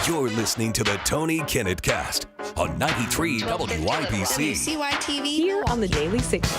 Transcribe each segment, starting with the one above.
You're listening to the Tony Kinnett Cast on 93 WYPC. WCYTV Here on the Daily Signal.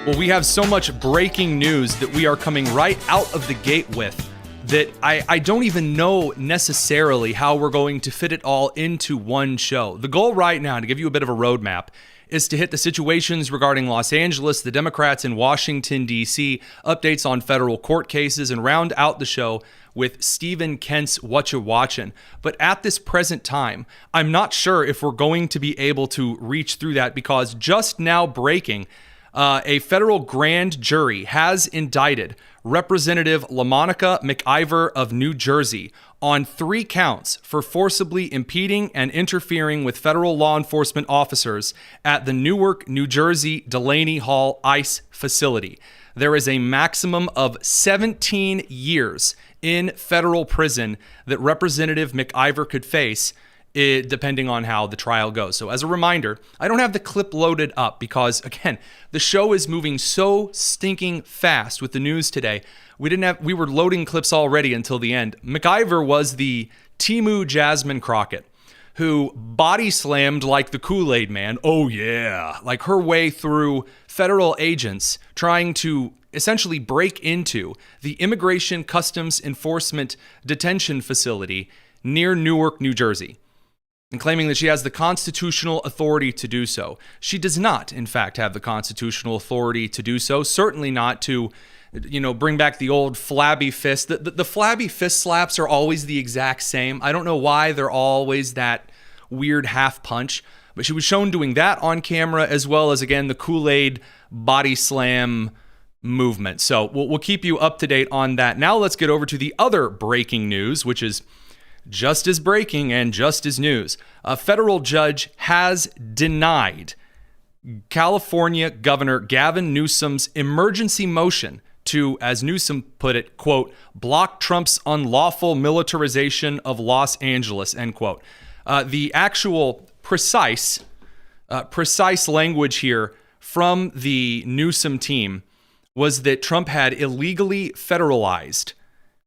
Well, we have so much breaking news that we are coming right out of the gate with that I don't even know necessarily how we're going to fit it all into one show. The goal right now, to give you a bit of a roadmap, is to hit the situations regarding Los Angeles, the Democrats in Washington, D.C., updates on federal court cases, and round out the show with Stephen Kent's Whatcha Watchin'. But at this present time, I'm not sure if we're going to be able to reach through that because just now breaking, a federal grand jury has indicted Representative LaMonica McIver of New Jersey on 3 counts for forcibly impeding and interfering with federal law enforcement officers at the Newark, New Jersey Delaney Hall ICE facility. There is a maximum of 17 years in federal prison that Representative McIver could face, depending on how the trial goes. So as a reminder, I don't have the clip loaded up because, again, the show is moving so stinking fast with the news today. We were loading clips already until the end. McIver was the Timu Jasmine Crockett, who body slammed like the Kool-Aid man. Oh yeah, like her way through federal agents trying to essentially break into the Immigration Customs Enforcement detention facility near Newark, New Jersey, and claiming that she has the constitutional authority to do so. She does not, in fact, have the constitutional authority to do so. Certainly not to, bring back the old flabby fist. The flabby fist slaps are always the exact same. I don't know why they're always that weird half punch, but she was shown doing that on camera, as well as, again, the Kool-Aid body slam movement. So we'll keep you up to date on that. Now let's get over to the other breaking news, which is just as breaking and just as news. A federal judge has denied California Governor Gavin Newsom's emergency motion to, as Newsom put it, quote, block Trump's unlawful militarization of Los Angeles, end quote. The actual precise language here from the Newsom team was that Trump had illegally federalized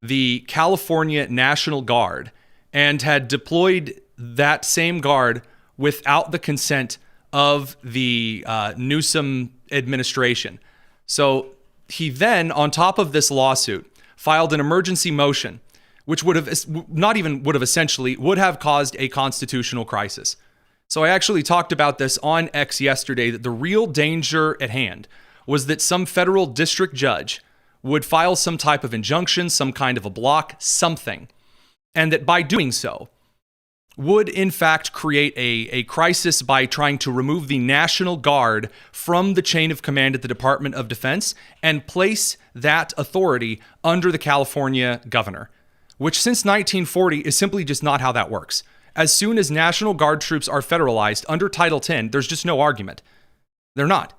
the California National Guard and had deployed that same guard without the consent of the Newsom administration. So he then, on top of this lawsuit, filed an emergency motion, which would have caused a constitutional crisis. So I actually talked about this on X yesterday, that the real danger at hand was that some federal district judge would file some type of injunction, some kind of a block, something, and that by doing so would in fact create a crisis by trying to remove the National Guard from the chain of command at the Department of Defense and place that authority under the California governor, which since 1940 is simply just not how that works. As soon as National Guard troops are federalized under Title X, there's just no argument. They're not.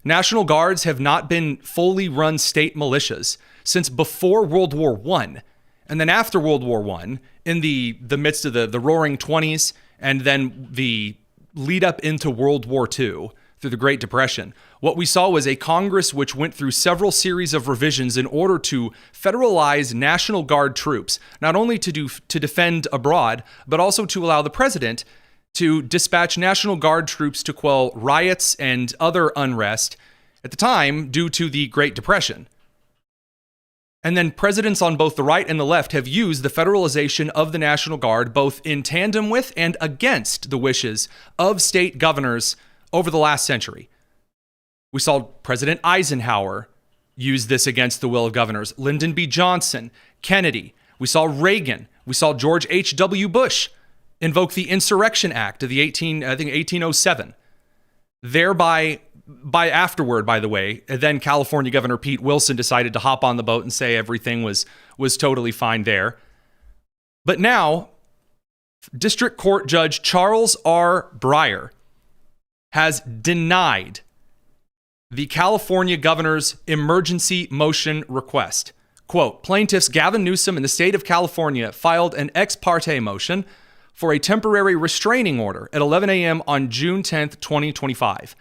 National Guards have not been fully run state militias since before World War I. And then after World War I, in the midst of the roaring 20s, and then the lead up into World War II through the Great Depression, what we saw was a Congress which went through several series of revisions in order to federalize National Guard troops, not only to defend abroad, but also to allow the president to dispatch National Guard troops to quell riots and other unrest at the time due to the Great Depression. And then presidents on both the right and the left have used the federalization of the National Guard both in tandem with and against the wishes of state governors over the last century. We saw President Eisenhower use this against the will of governors. Lyndon B. Johnson, Kennedy. We saw Reagan. We saw George H.W. Bush invoke the Insurrection Act of the 1807. Thereby, afterward, by the way, then California Governor Pete Wilson decided to hop on the boat and say everything was totally fine there. But now, District Court Judge Charles R. Breyer has denied the California governor's emergency motion request. Quote, plaintiffs Gavin Newsom and the state of California filed an ex parte motion for a temporary restraining order at 11 a.m. on June 10th, 2025.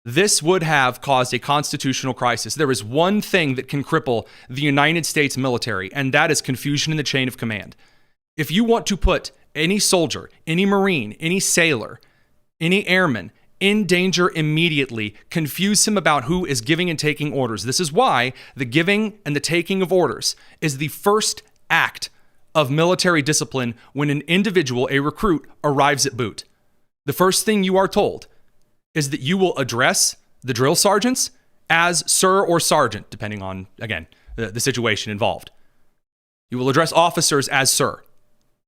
This would have caused a constitutional crisis. There is one thing that can cripple the United States military, and that is confusion in the chain of command. If you want to put any soldier, any Marine, any sailor, any airman in danger immediately, confuse him about who is giving and taking orders. This is why the giving and the taking of orders is the first act of military discipline when an individual, a recruit, arrives at boot. The first thing you are told is that you will address the drill sergeants as sir or sergeant, depending on, again, the situation involved. You will address officers as sir,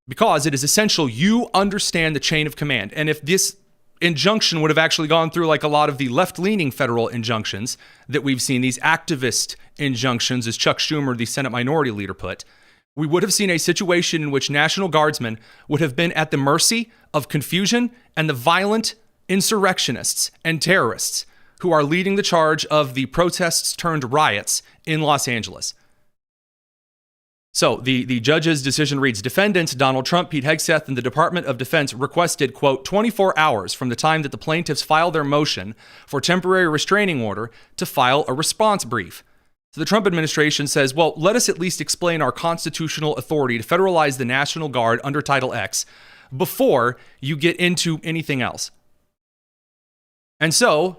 because it is essential you understand the chain of command. And if this injunction would have actually gone through like a lot of the left-leaning federal injunctions that we've seen, these activist injunctions, as Chuck Schumer, the Senate Minority Leader, put, we would have seen a situation in which National Guardsmen would have been at the mercy of confusion and the violent insurrectionists and terrorists who are leading the charge of the protests turned riots in Los Angeles. So the judge's decision reads, defendants Donald Trump, Pete Hegseth, and the Department of Defense requested, quote, 24 hours from the time that the plaintiffs filed their motion for temporary restraining order to file a response brief. So the Trump administration says, well, let us at least explain our constitutional authority to federalize the National Guard under Title X before you get into anything else. And so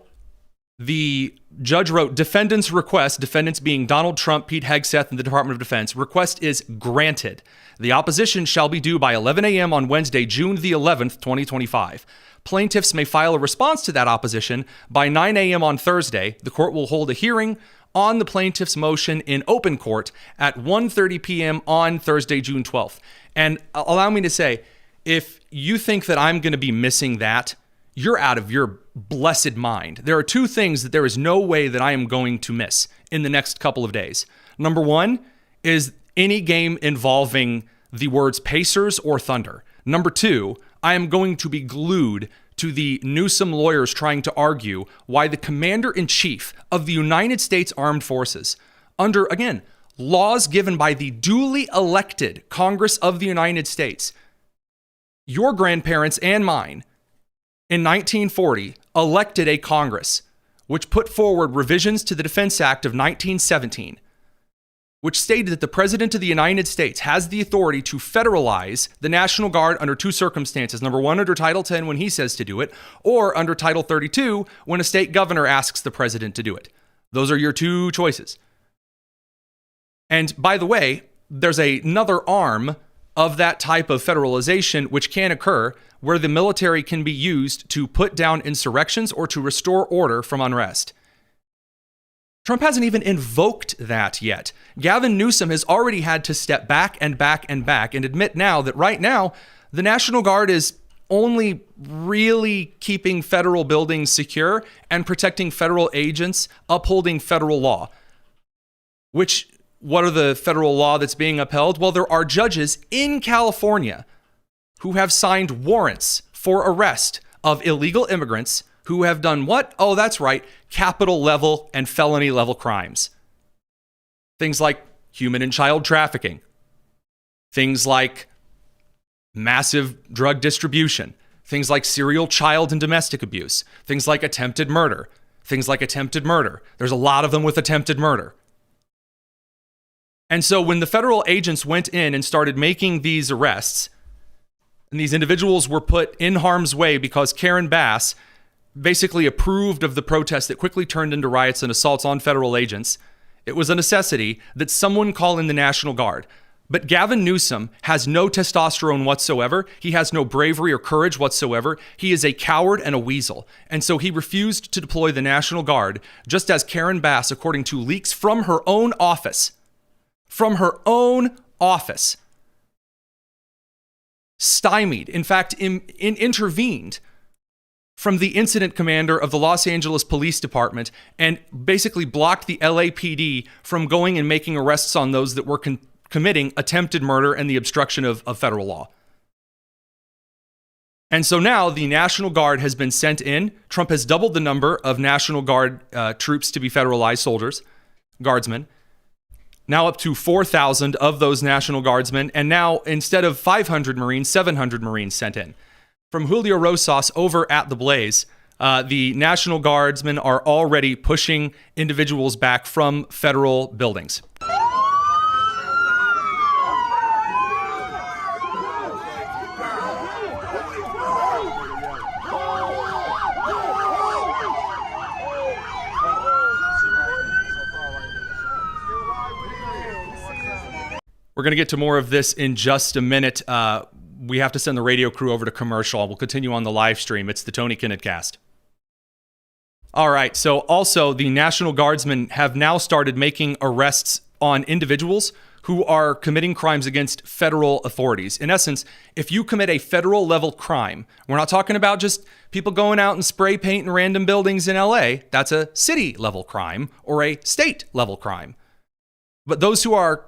the judge wrote, defendants' request, defendants being Donald Trump, Pete Hegseth, and the Department of Defense, request is granted. The opposition shall be due by 11 a.m. on Wednesday, June the 11th, 2025. Plaintiffs may file a response to that opposition by 9 a.m. on Thursday. The court will hold a hearing on the plaintiff's motion in open court at 1:30 p.m. on Thursday, June 12th. And allow me to say, if you think that I'm going to be missing that, you're out of your blessed mind. There are two things that there is no way that I am going to miss in the next couple of days. Number one is any game involving the words Pacers or Thunder. Number two, I am going to be glued to the Newsom lawyers trying to argue why the commander-in-chief of the United States Armed Forces, under, again, laws given by the duly elected Congress of the United States, your grandparents and mine, in 1940, elected a Congress which put forward revisions to the Defense Act of 1917, which stated that the President of the United States has the authority to federalize the National Guard under two circumstances. Number one, under Title 10 when he says to do it, or under Title 32 when a state governor asks the president to do it. Those are your two choices. And by the way, there's another arm of that type of federalization which can occur where the military can be used to put down insurrections or to restore order from unrest. Trump hasn't even invoked that yet. Gavin Newsom has already had to step back and back and back and admit now that right now, the National Guard is only really keeping federal buildings secure and protecting federal agents, upholding federal law. What are the federal law that's being upheld? Well, there are judges in California who have signed warrants for arrest of illegal immigrants who have done what? Oh, that's right, capital level and felony level crimes. Things like human and child trafficking. Things like massive drug distribution. Things like serial child and domestic abuse. Things like attempted murder. There's a lot of them with attempted murder. And so when the federal agents went in and started making these arrests, and these individuals were put in harm's way because Karen Bass basically approved of the protests that quickly turned into riots and assaults on federal agents, it was a necessity that someone call in the National Guard. But Gavin Newsom has no testosterone whatsoever. He has no bravery or courage whatsoever. He is a coward and a weasel. And so he refused to deploy the National Guard, just as Karen Bass, according to leaks from her own office, stymied, in fact, intervened from the incident commander of the Los Angeles Police Department and basically blocked the LAPD from going and making arrests on those that were committing attempted murder and the obstruction of federal law. And so now the National Guard has been sent in. Trump has doubled the number of National Guard troops to be federalized soldiers, guardsmen. Now up to 4,000 of those National Guardsmen, and now instead of 500 Marines, 700 Marines sent in. From Julio Rosas over at The Blaze, the National Guardsmen are already pushing individuals back from federal buildings. We're going to get to more of this in just a minute. We have to send the radio crew over to commercial. We'll continue on the live stream. It's the Tony Kinnett Cast. All right. So also, the National Guardsmen have now started making arrests on individuals who are committing crimes against federal authorities. In essence, if you commit a federal level crime, we're not talking about just people going out and spray painting random buildings in LA. That's a city level crime or a state level crime. But those who are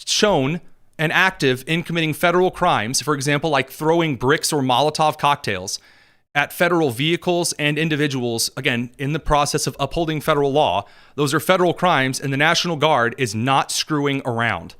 shown and active in committing federal crimes, for example, like throwing bricks or Molotov cocktails at federal vehicles and individuals, again, in the process of upholding federal law, those are federal crimes, and the National Guard is not screwing around.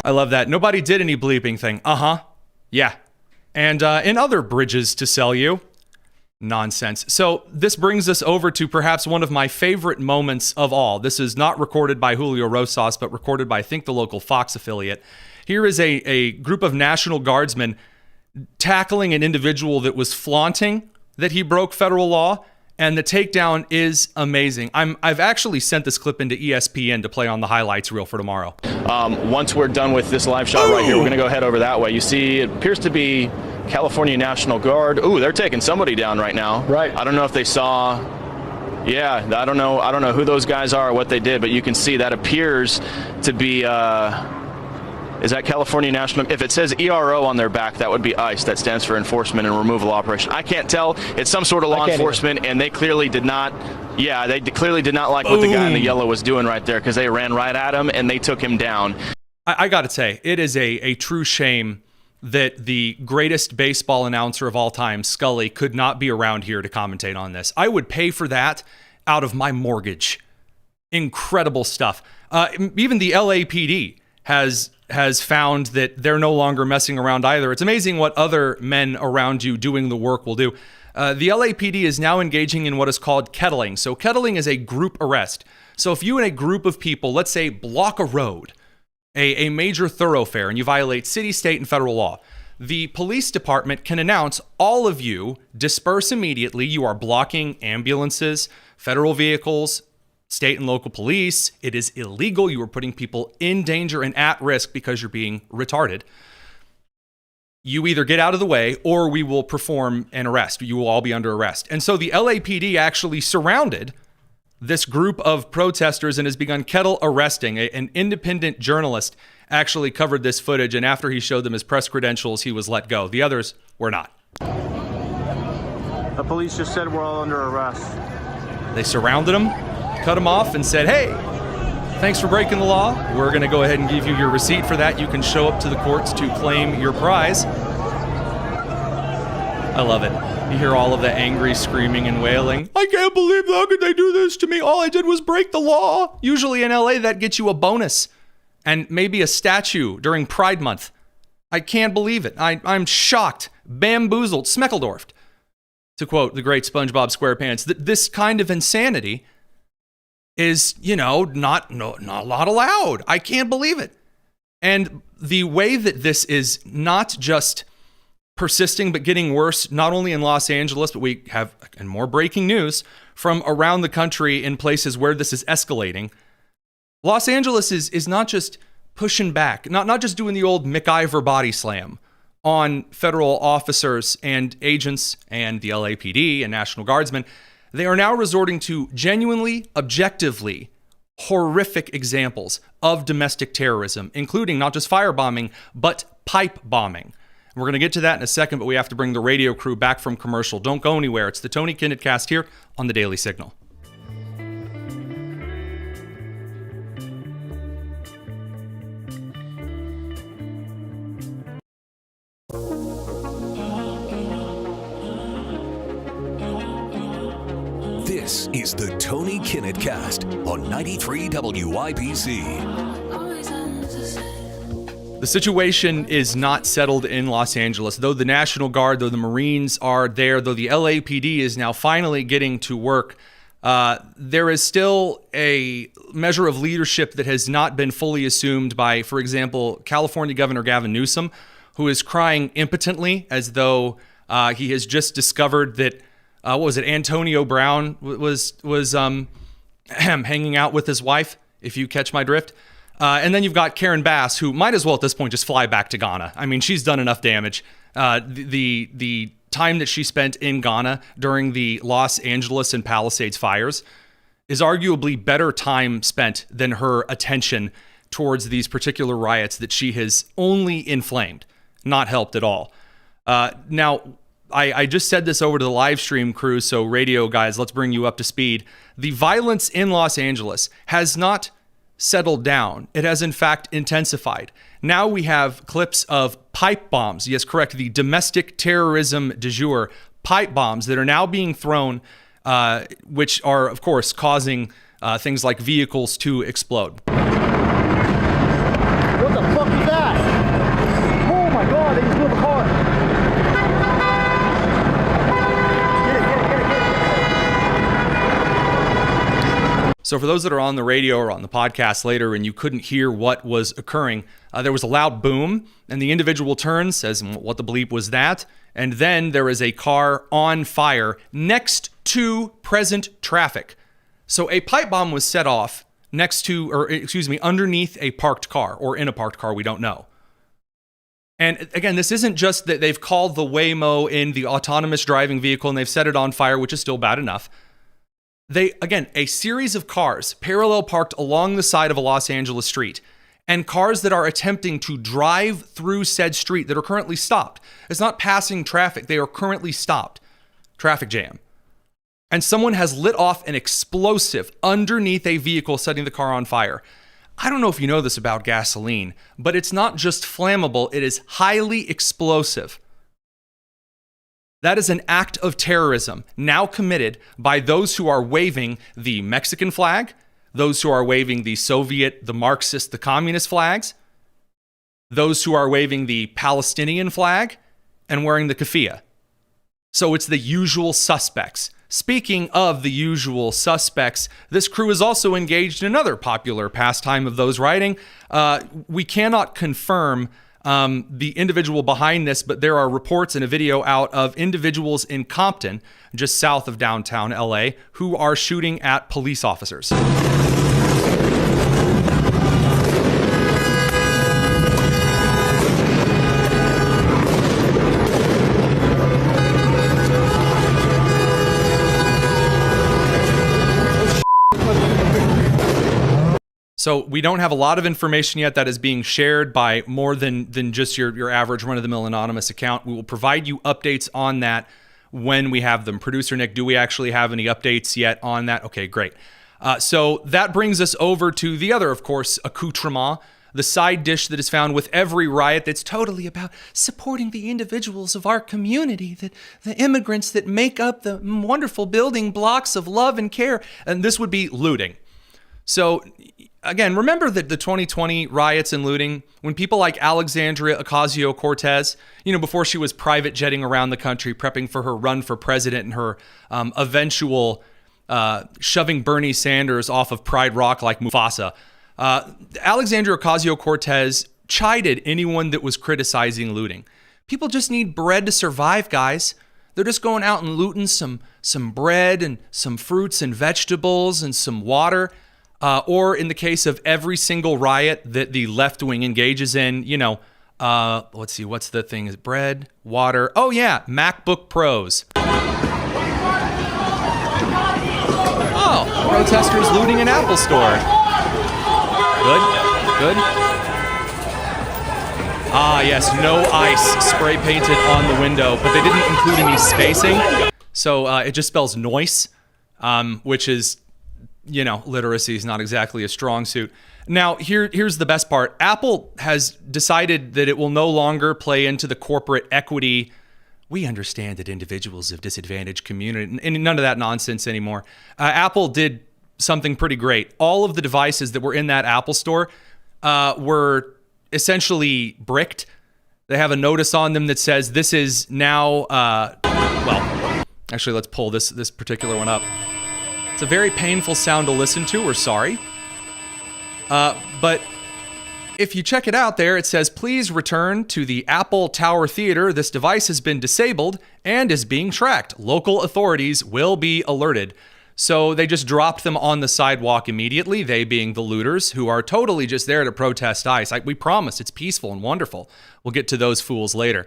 I love that. Nobody did any bleeping thing. Yeah. And in other bridges to sell you. Nonsense. So this brings us over to perhaps one of my favorite moments of all. This is not recorded by Julio Rosas, but recorded by, I think, the local Fox affiliate. Here is a group of National Guardsmen tackling an individual that was flaunting that he broke federal law. And the takedown is amazing. I've actually sent this clip into ESPN to play on the highlights reel for tomorrow. Once we're done with this live shot right here, we're going to go head over that way. You see, it appears to be California National Guard. Ooh, they're taking somebody down right now. Right. I don't know if they saw. Yeah, I don't know who those guys are or what they did, but you can see that appears to be. Is that California National? If it says ERO on their back, that would be ICE. That stands for Enforcement and Removal Operation. I can't tell. It's some sort of law enforcement, and they clearly did not. Yeah, they clearly did not like what the guy in the yellow was doing right there, because they ran right at him and they took him down. I got to say, it is a true shame that the greatest baseball announcer of all time, Scully, could not be around here to commentate on this. I would pay for that out of my mortgage. Incredible stuff. Even the LAPD has found that they're no longer messing around either. It's amazing what other men around you doing the work will do. The LAPD is now engaging in what is called kettling. So kettling is a group arrest. So if you and a group of people, let's say, block a road, a major thoroughfare, and you violate city, state, and federal law, the police department can announce all of you disperse immediately. You are blocking ambulances, federal vehicles, state and local police. It is illegal. You are putting people in danger and at risk because you're being retarded. You either get out of the way or we will perform an arrest. You will all be under arrest. And so the LAPD actually surrounded this group of protesters and has begun kettle arresting. An independent journalist actually covered this footage, and after he showed them his press credentials, he was let go. The others were not. The police just said we're all under arrest. They surrounded him, cut him off, and said, hey, thanks for breaking the law. We're going to go ahead and give you your receipt for that. You can show up to the courts to claim your prize. I love it. You hear all of the angry screaming and wailing. I can't believe, how could they do this to me? All I did was break the law. Usually in LA, that gets you a bonus and maybe a statue during Pride Month. I can't believe it. I'm shocked, bamboozled, smeckledorfed, to quote the great SpongeBob SquarePants. This kind of insanity is, not allowed. I can't believe it. And the way that this is not just persisting, but getting worse, not only in Los Angeles, but we have and more breaking news from around the country in places where this is escalating. Los Angeles is not just pushing back, not just doing the old McIver body slam on federal officers and agents and the LAPD and National Guardsmen. They are now resorting to genuinely, objectively horrific examples of domestic terrorism, including not just firebombing, but pipe bombing. We're going to get to that in a second, but we have to bring the radio crew back from commercial. Don't go anywhere. It's the Tony Kinnett Cast here on the Daily Signal. This is the Tony Kinnett Cast on 93 WIBC. The situation is not settled in Los Angeles. Though the National Guard, though the Marines are there, though the LAPD is now finally getting to work, there is still a measure of leadership that has not been fully assumed by, for example, California Governor Gavin Newsom, who is crying impotently as though he has just discovered that, Antonio Brown was hanging out with his wife, if you catch my drift. And then you've got Karen Bass, who might as well at this point just fly back to Ghana. I mean, she's done enough damage. The time that she spent in Ghana during the Los Angeles and Palisades fires is arguably better time spent than her attention towards these particular riots that she has only inflamed, not helped at all. Now, I just said this over to the live stream crew, so radio guys, let's bring you up to speed. The violence in Los Angeles has not settled down. It has, in fact, intensified. Now we have clips of pipe bombs. Yes, correct. The domestic terrorism du jour, pipe bombs that are now being thrown, which are, of course, causing things like vehicles to explode. What the fuck is that? Oh my god, they just blew up a car. So for those that are on the radio or on the podcast later and you couldn't hear what was occurring, there was a loud boom and the individual turns, says, what the bleep was that? And then there is a car on fire next to present traffic. So a pipe bomb was set off underneath a parked car or in a parked car, we don't know. And again, this isn't just that they've called the Waymo in the autonomous driving vehicle and they've set it on fire, which is still bad enough. A series of cars parallel parked along the side of a Los Angeles street and cars that are attempting to drive through said street that are currently stopped. It's not passing traffic. They are currently stopped. Traffic jam. And someone has lit off an explosive underneath a vehicle, setting the car on fire. I don't know if you know this about gasoline, but it's not just flammable. It is highly explosive. That is an act of terrorism now committed by those who are waving the Mexican flag, those who are waving the Soviet, the Marxist, the communist flags, those who are waving the Palestinian flag, and wearing the keffiyeh. So it's the usual suspects. Speaking of the usual suspects, this crew is also engaged in another popular pastime of those rioting. We cannot confirm the individual behind this, but there are reports and a video out of individuals in Compton, just south of downtown LA, who are shooting at police officers. So we don't have a lot of information yet that is being shared by more than just your average run-of-the-mill anonymous account. We will provide you updates on that when we have them. Producer Nick, do we actually have any updates yet on that? Okay, great. So that brings us over to the other, of course, accoutrement, the side dish that is found with every riot that's totally about supporting the individuals of our community, the immigrants that make up the wonderful building blocks of love and care. And this would be looting. So again, remember that the 2020 riots and looting, when people like Alexandria Ocasio-Cortez, before she was private jetting around the country, prepping for her run for president and her eventual shoving Bernie Sanders off of Pride Rock like Mufasa, Alexandria Ocasio-Cortez chided anyone that was criticizing looting. People just need bread to survive, guys. They're just going out and looting some bread and some fruits and vegetables and some water. Or in the case of every single riot that the left wing engages in, let's see, what's the thing? Is bread, water? Oh yeah, MacBook Pros. Oh, protesters looting an Apple store. Good. Ah, yes, no ice spray painted on the window, but they didn't include any spacing. So it just spells noise, which is, literacy is not exactly a strong suit. Now, here's the best part. Apple has decided that it will no longer play into the corporate equity. We understand that individuals of disadvantaged community, and none of that nonsense anymore. Apple did something pretty great. All of the devices that were in that Apple store were essentially bricked. They have a notice on them that says this is now, well, actually, let's pull this particular one up. It's a very painful sound to listen to. We're sorry. But if you check it out there, it says, please return to the Apple Tower Theater. This device has been disabled and is being tracked. Local authorities will be alerted. So they just dropped them on the sidewalk immediately, they being the looters, who are totally just there to protest ICE. Like we promised, it's peaceful and wonderful. We'll get to those fools later.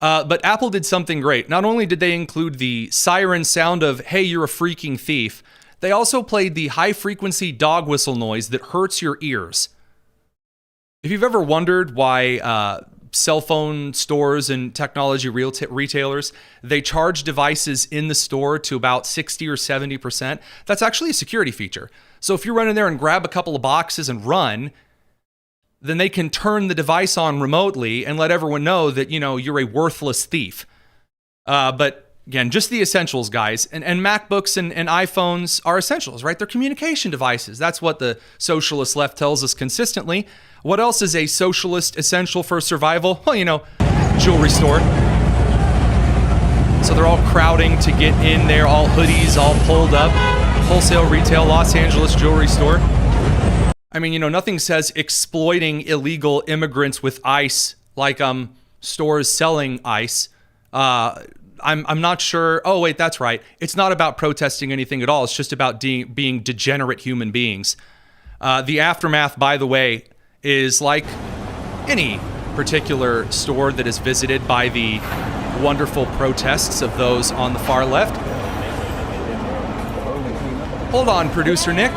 But Apple did something great. Not only did they include the siren sound of, hey, you're a freaking thief, they also played the high-frequency dog whistle noise that hurts your ears. If you've ever wondered why cell phone stores and technology retailers, they charge devices in the store to about 60 or 70%, that's actually a security feature. So if you run in there and grab a couple of boxes and run, then they can turn the device on remotely and let everyone know that, you know, you're a worthless thief. But again, just the essentials, guys. And MacBooks and iPhones are essentials, right? They're communication devices. That's what the socialist left tells us consistently. What else is a socialist essential for survival? Well, you know, jewelry store. So they're all crowding to get in there, all hoodies, all pulled up. Wholesale retail, Los Angeles jewelry store. I mean, you know, nothing says exploiting illegal immigrants with ICE like stores selling ICE. I'm not sure. Oh, wait, that's right. It's not about protesting anything at all. It's just about being degenerate human beings. The aftermath, by the way, is like any particular store that is visited by the wonderful protests of those on the far left. Hold on, producer Nick.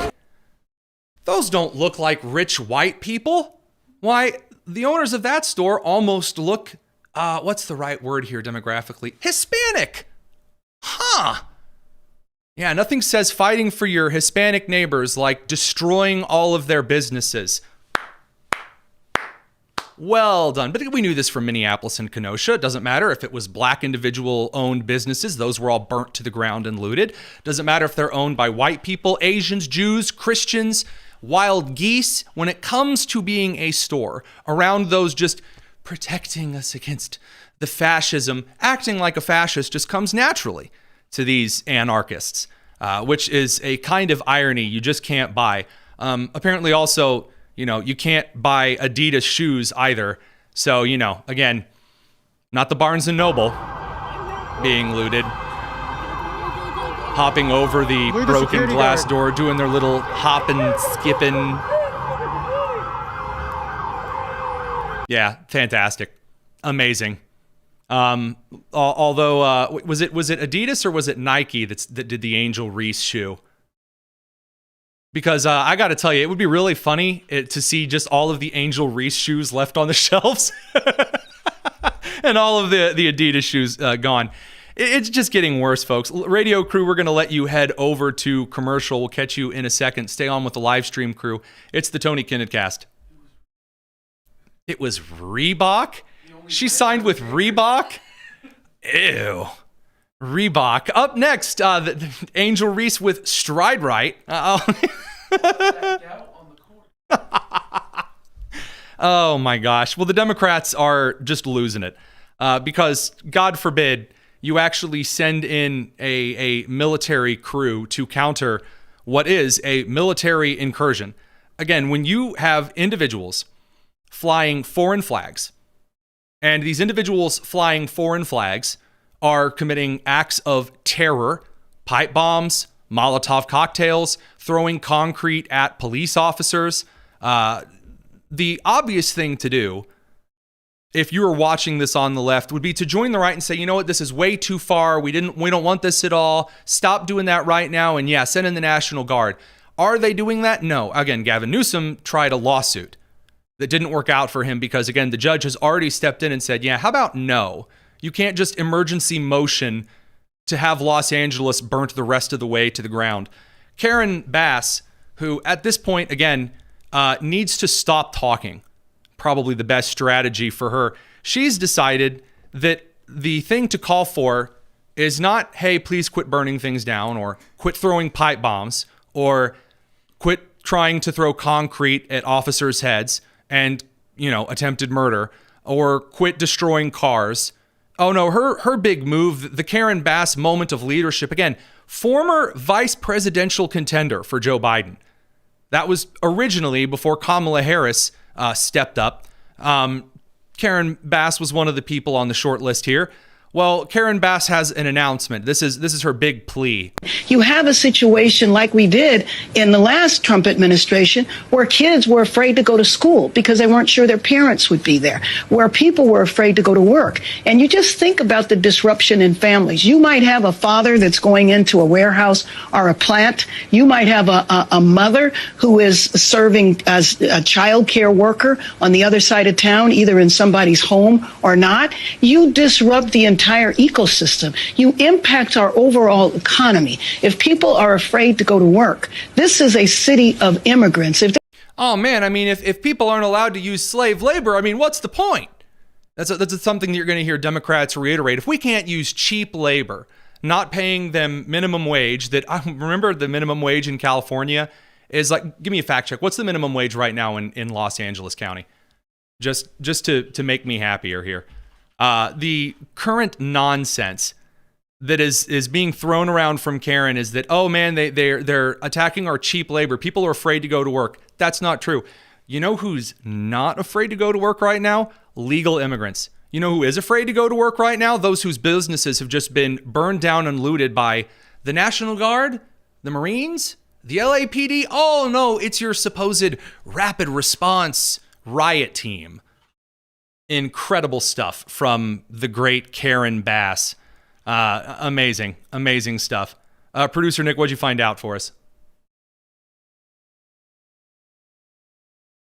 Those don't look like rich white people. Why, the owners of that store almost look, what's the right word here demographically? Hispanic. Huh. Yeah, nothing says fighting for your Hispanic neighbors like destroying all of their businesses. Well done. But we knew this from Minneapolis and Kenosha. It doesn't matter if it was black individual-owned businesses. Those were all burnt to the ground and looted. Doesn't matter if they're owned by white people, Asians, Jews, Christians, wild geese. When it comes to being a store around those just protecting us against the fascism, acting like a fascist just comes naturally to these anarchists, which is a kind of irony you just can't buy. Apparently also, you know, you can't buy Adidas shoes either. So, you know, again, not the Barnes & Noble being looted. Hopping over the broken glass door, doing their little hopping, skipping. Yeah, fantastic. Amazing. Although, was it Adidas or was it Nike that did the Angel Reese shoe? Because I got to tell you, it would be really funny to see just all of the Angel Reese shoes left on the shelves and all of the Adidas shoes gone. It's just getting worse, folks. Radio crew, we're going to let you head over to commercial. We'll catch you in a second. Stay on with the live stream crew. It's the Tony Kinnett Cast. It was Reebok? She signed with Reebok? Ew. Reebok. Up next, the Angel Reese with Stride Right. Oh my gosh. Well, the Democrats are just losing it because, God forbid, you actually send in a military crew to counter what is a military incursion. Again, when you have individuals flying foreign flags, and these individuals flying foreign flags are committing acts of terror, pipe bombs, Molotov cocktails, throwing concrete at police officers. The obvious thing to do, if you were watching this on the left, would be to join the right and say, you know what, this is way too far. We don't want this at all. Stop doing that right now. And yeah, send in the National Guard. Are they doing that? No. Again, Gavin Newsom tried a lawsuit that didn't work out for him because, again, the judge has already stepped in and said, yeah, how about no? You can't just emergency motion to have Los Angeles burnt the rest of the way to the ground. Karen Bass, who at this point, again, needs to stop talking, probably the best strategy for her. She's decided that the thing to call for is not, hey, please quit burning things down, or quit throwing pipe bombs, or quit trying to throw concrete at officers' heads, and attempted murder or quit destroying cars. Oh no, her big move, the Karen Bass moment of leadership. Again, former vice presidential contender for Joe Biden. That was originally before Kamala Harris stepped up. Karen Bass was one of the people on the short list here. Well, Karen Bass has an announcement. This is her big plea. You have a situation like we did in the last Trump administration where kids were afraid to go to school because they weren't sure their parents would be there, where people were afraid to go to work. And you just think about the disruption in families. You might have a father that's going into a warehouse or a plant. You might have a mother who is serving as a child care worker on the other side of town, either in somebody's home or not. You disrupt the entire ecosystem. You impact our overall economy. If people are afraid to go to work, this is a city of immigrants. Oh man, I mean, if people aren't allowed to use slave labor, I mean, what's the point? That's something that you're going to hear Democrats reiterate. If we can't use cheap labor, not paying them minimum wage, that I remember the minimum wage in California is like, give me a fact check. What's the minimum wage right now in Los Angeles County? Just to make me happier here. The current nonsense that is being thrown around from Karen is that, oh man, they're attacking our cheap labor. People are afraid to go to work. That's not true. You know who's not afraid to go to work right now? Legal immigrants. You know who is afraid to go to work right now? Those whose businesses have just been burned down and looted by the National Guard, the Marines, the LAPD. Oh no, it's your supposed rapid response riot team. Incredible stuff from the great Karen Bass. Amazing stuff. Producer Nick, what'd you find out for us?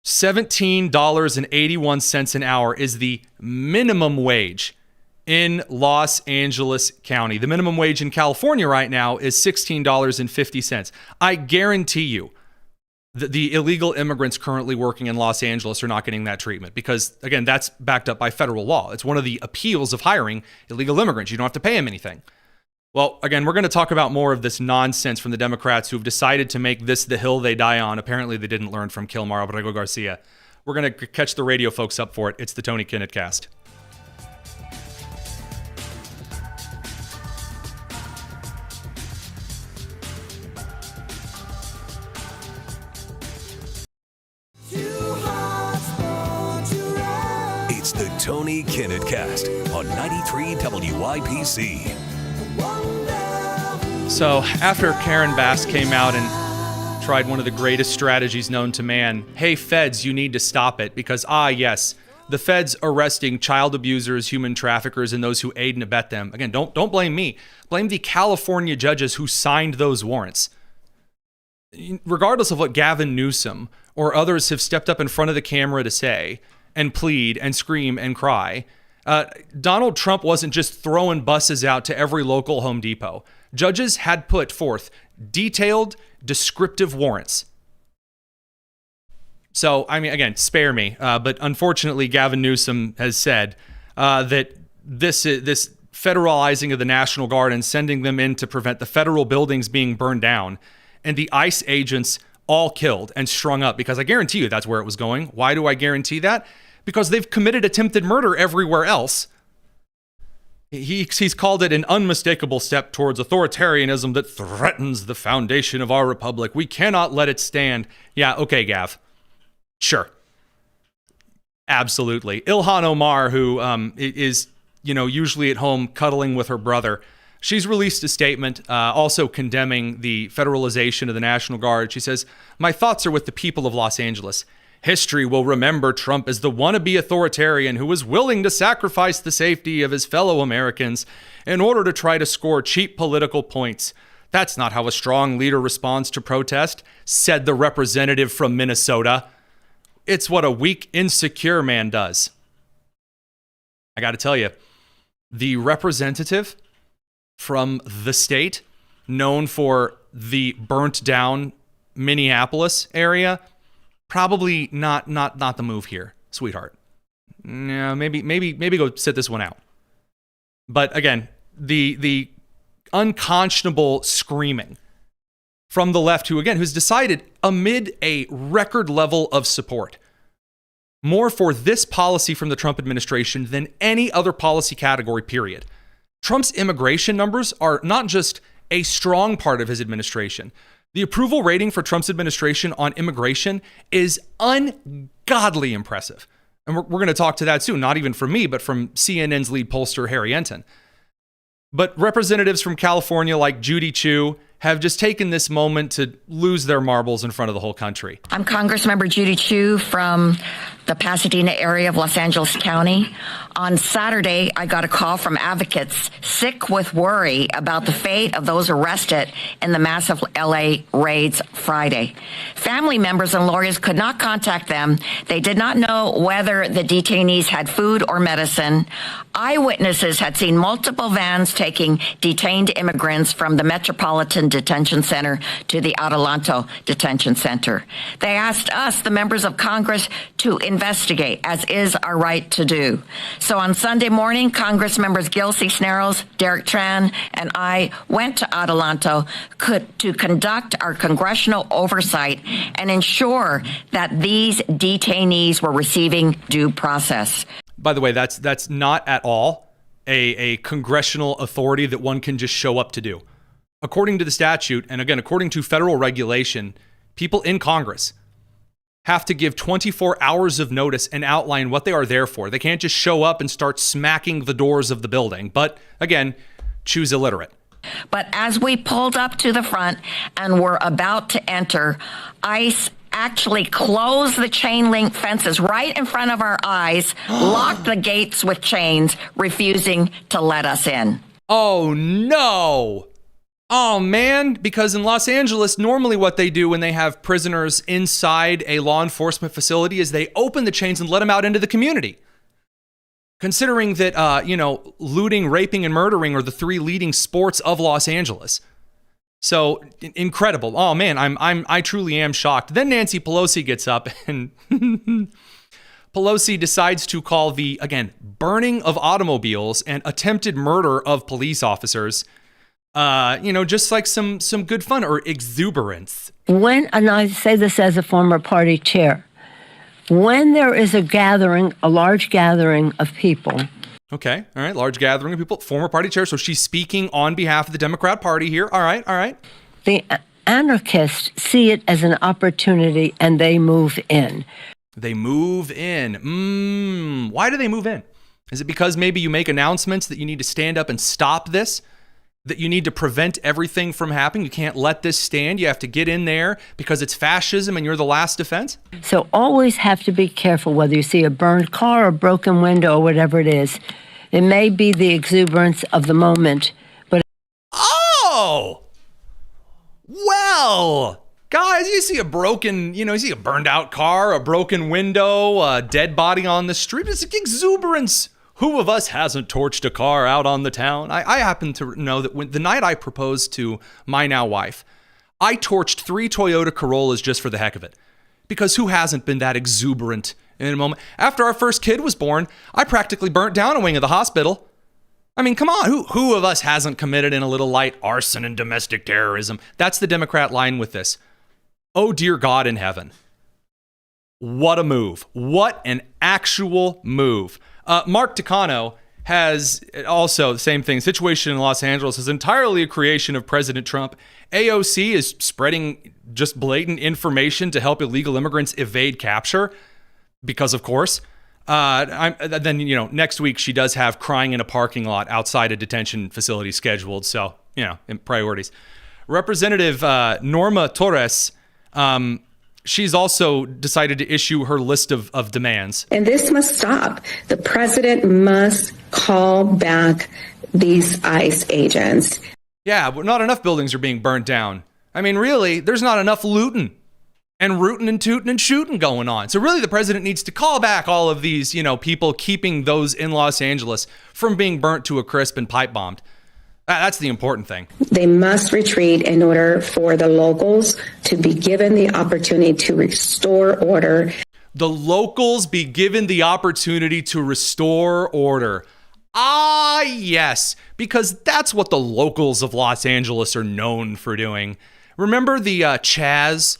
$17.81 an hour is the minimum wage in Los Angeles County. The minimum wage in California right now is $16.50. I guarantee you, the illegal immigrants currently working in Los Angeles are not getting that treatment because, again, that's backed up by federal law. It's one of the appeals of hiring illegal immigrants. You don't have to pay them anything. Well, again, we're going to talk about more of this nonsense from the Democrats who have decided to make this the hill they die on. Apparently, they didn't learn from Kilmar Alvarado Garcia. We're going to catch the radio folks up for it. It's the Tony Kinnett Cast. It's the Tony Kinnett Cast on 93 WIPC. So after Karen Bass came out and tried one of the greatest strategies known to man, hey feds, you need to stop it because, yes, the feds arresting child abusers, human traffickers, and those who aid and abet them. Again, don't blame me. Blame the California judges who signed those warrants. Regardless of what Gavin Newsom or others have stepped up in front of the camera to say and plead and scream and cry, Donald Trump wasn't just throwing buses out to every local Home Depot. Judges had put forth detailed, descriptive warrants. So, I mean, again, spare me. But unfortunately, Gavin Newsom has said that this federalizing of the National Guard and sending them in to prevent the federal buildings being burned down and the ICE agents all killed and strung up, because I guarantee you that's where it was going. Why do I guarantee that? Because they've committed attempted murder everywhere else. He's called it an unmistakable step towards authoritarianism that threatens the foundation of our republic. We cannot let it stand. Yeah, okay, Gav. Sure. Absolutely. Ilhan Omar, who is, usually at home cuddling with her brother, she's released a statement also condemning the federalization of the National Guard. She says, "My thoughts are with the people of Los Angeles. History will remember Trump as the wannabe authoritarian who was willing to sacrifice the safety of his fellow Americans in order to try to score cheap political points. That's not how a strong leader responds to protest," said the representative from Minnesota. "It's what a weak, insecure man does." I got to tell you, the representative from the state known for the burnt down Minneapolis area, probably not the move here, sweetheart. No, maybe go sit this one out. But again, the unconscionable screaming from the left, who's decided amid a record level of support more for this policy from the Trump administration than any other policy category, period. Trump's immigration numbers are not just a strong part of his administration. The approval rating for Trump's administration on immigration is ungodly impressive. And we're going to talk to that soon, not even from me, but from CNN's lead pollster, Harry Enton. But representatives from California like Judy Chu have just taken this moment to lose their marbles in front of the whole country. I'm Congressmember Judy Chu from the Pasadena area of Los Angeles County. On Saturday, I got a call from advocates sick with worry about the fate of those arrested in the massive LA raids Friday. Family members and lawyers could not contact them. They did not know whether the detainees had food or medicine. Eyewitnesses had seen multiple vans taking detained immigrants from the Metropolitan Detention Center to the Adelanto Detention Center. They asked us, the members of Congress, to investigate, as is our right to do. So on Sunday morning, Congress members Gil Cisneros, Derek Tran, and I went to Adelanto to conduct our congressional oversight and ensure that these detainees were receiving due process. By the way, that's not at all a congressional authority that one can just show up to do. According to the statute, and again, according to federal regulation, people in Congress have to give 24 hours of notice and outline what they are there for. They can't just show up and start smacking the doors of the building. But again, choose illiterate. But as we pulled up to the front and were about to enter, ICE actually closed the chain link fences right in front of our eyes, locked the gates with chains, refusing to let us in. Oh, no. Oh, man, because in Los Angeles, normally what they do when they have prisoners inside a law enforcement facility is they open the chains and let them out into the community. Considering that, looting, raping, and murdering are the three leading sports of Los Angeles. So incredible. Oh, man, I truly am shocked. Then Nancy Pelosi gets up and Pelosi decides to call the, again, burning of automobiles and attempted murder of police officers just like some good fun or exuberance. And I say this as a former party chair, when there is a large gathering of people. Okay, all right, large gathering of people, former party chair. So she's speaking on behalf of the Democrat Party here. All right. The anarchists see it as an opportunity and they move in. They move in. Why do they move in? Is it because maybe you make announcements that you need to stand up and stop this? That you need to prevent everything from happening? You can't let this stand. You have to get in there because it's fascism and you're the last defense? So always have to be careful whether you see a burned car or a broken window or whatever it is. It may be the exuberance of the moment, but... Oh! Well, guys, you see a broken, you see a burned out car, a broken window, a dead body on the street. It's like exuberance. Who of us hasn't torched a car out on the town? I happen to know that the night I proposed to my now wife, I torched 3 Toyota Corollas just for the heck of it. Because who hasn't been that exuberant in a moment? After our first kid was born, I practically burnt down a wing of the hospital. I mean, come on, who of us hasn't committed in a little light arson and domestic terrorism? That's the Democrat line with this. Oh, dear God in heaven. What a move. What an actual move. Mark Takano has also the same thing. Situation in Los Angeles is entirely a creation of President Trump. AOC is spreading just blatant information to help illegal immigrants evade capture because, of course. Next week she does have crying in a parking lot outside a detention facility scheduled. So, in priorities. Representative Norma Torres, she's also decided to issue her list of demands. And this must stop. The president must call back these ICE agents. Yeah, but not enough buildings are being burnt down. I mean, really, there's not enough looting and rooting and tooting and shooting going on. So really, the president needs to call back all of these, people keeping those in Los Angeles from being burnt to a crisp and pipe bombed. That's the important thing. They must retreat in order for the locals to be given the opportunity to restore order. The locals be given the opportunity to restore order. Ah, yes, because that's what the locals of Los Angeles are known for doing. Remember the Chaz,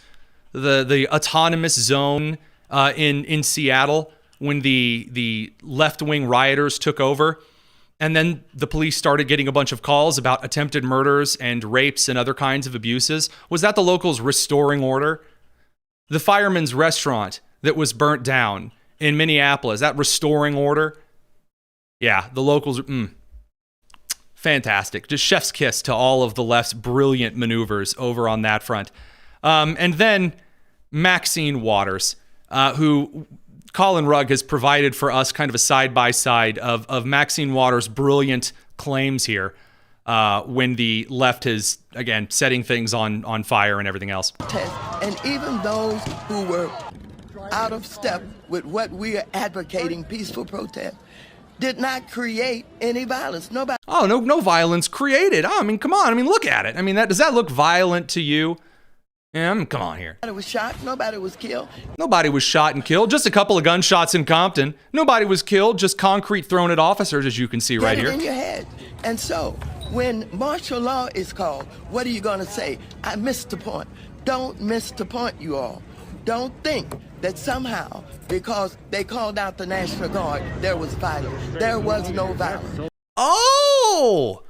the autonomous zone in Seattle when the left-wing rioters took over. And then the police started getting a bunch of calls about attempted murders and rapes and other kinds of abuses. Was that the locals restoring order? The fireman's restaurant that was burnt down in Minneapolis, that restoring order? Yeah, the locals, fantastic. Just chef's kiss to all of the left's brilliant maneuvers over on that front. And then Maxine Waters, who Colin Rugg has provided for us kind of a side-by-side of Maxine Waters' brilliant claims here when the left is, again, setting things on fire and everything else. And even those who were out of step with what we are advocating, peaceful protest, did not create any violence. Nobody. Oh, no violence created. Oh, I mean, come on. I mean, look at it. I mean, does that look violent to you? Yeah, come on here. Nobody was shot. Nobody was killed. Nobody was shot and killed. Just a couple of gunshots in Compton. Nobody was killed. Just concrete thrown at officers, as you can see right here. Get it in your head. And so, when martial law is called, what are you going to say? I missed the point. Don't miss the point, you all. Don't think that somehow, because they called out the National Guard, there was violence. There was no violence. Oh!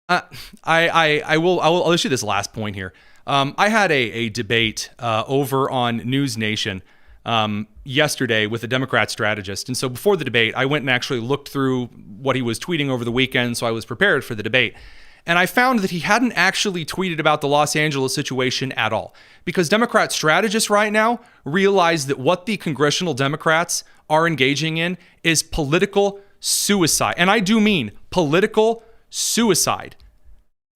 I'll issue this last point here. I had a debate over on News Nation yesterday with a Democrat strategist. And so before the debate, I went and actually looked through what he was tweeting over the weekend, so I was prepared for the debate. And I found that he hadn't actually tweeted about the Los Angeles situation at all. Because Democrat strategists right now realize that what the congressional Democrats are engaging in is political suicide. And I do mean political suicide.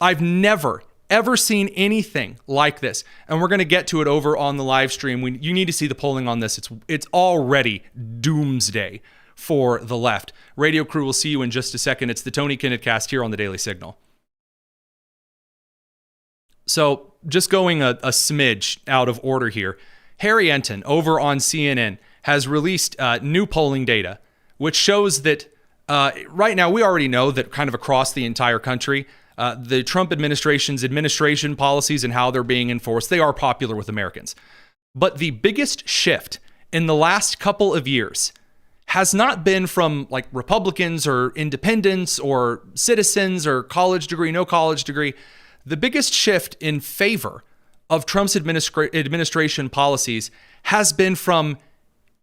I've never, ever seen anything like this. And we're going to get to it over on the live stream. You need to see the polling on this. It's already doomsday for the left. Radio crew will see you in just a second. It's the Tony Kinnett Cast here on the Daily Signal. So just going a smidge out of order here, Harry Enton over on CNN has released new polling data, which shows that right now we already know that kind of across the entire country, the Trump administration's administration policies and how they're being enforced, they are popular with Americans. But the biggest shift in the last couple of years has not been from like Republicans or independents or citizens or college degree, no college degree. The biggest shift in favor of Trump's administration policies has been from